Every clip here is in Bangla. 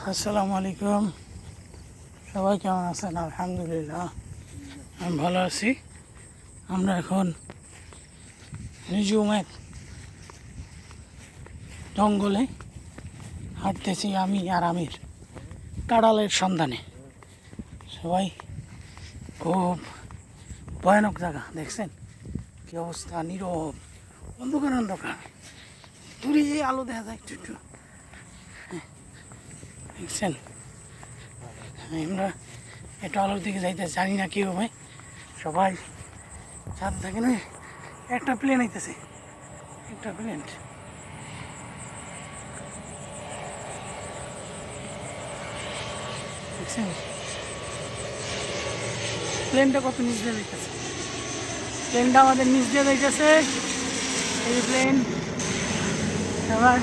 আসসালামু আলাইকুম। সবাই কেমন আছেন? আলহামদুলিল্লাহ আমি ভালো আছি। আমরা এখন নিজুমের জঙ্গলে হাঁটতেছি, আমি আর আমির, কাঁড়ালের সন্ধানে। সবাই খুব ভয়ানক জায়গা, দেখছেন কি অবস্থা, নীরব, অন্ধকার অন্ধকার, দূরে আলো দেখা যায় একটু একটু, দেখছেন। আমরা একটু আলোর দিকে যাইতে জানি না কি হবে। সবাই সাথে থাকে না, একটা প্লেন আইতেছে, একটা প্লেন, দেখছেন প্লেনটা কত নিচ দিয়ে যাইতেছে। প্লেনটা আমাদের নিচ দিয়ে যাইতেছে, এই প্লেন। এবার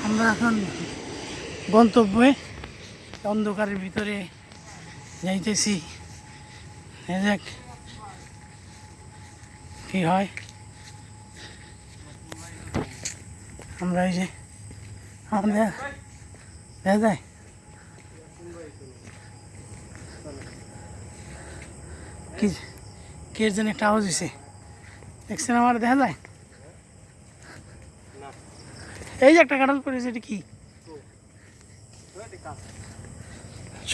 আমরা এখন গন্তব্যে অন্ধকারের ভিতরে যাইতেছি, দেখ কি হয়। আমরা এই যে আমাদের দেখা যায় কি কে যেন একটা আওয়াজ হয়েছে, দেখছেন আমার দেখা যায়। এই যে একটা কাঁঠাল পড়েছে, এটা কি?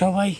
সবাই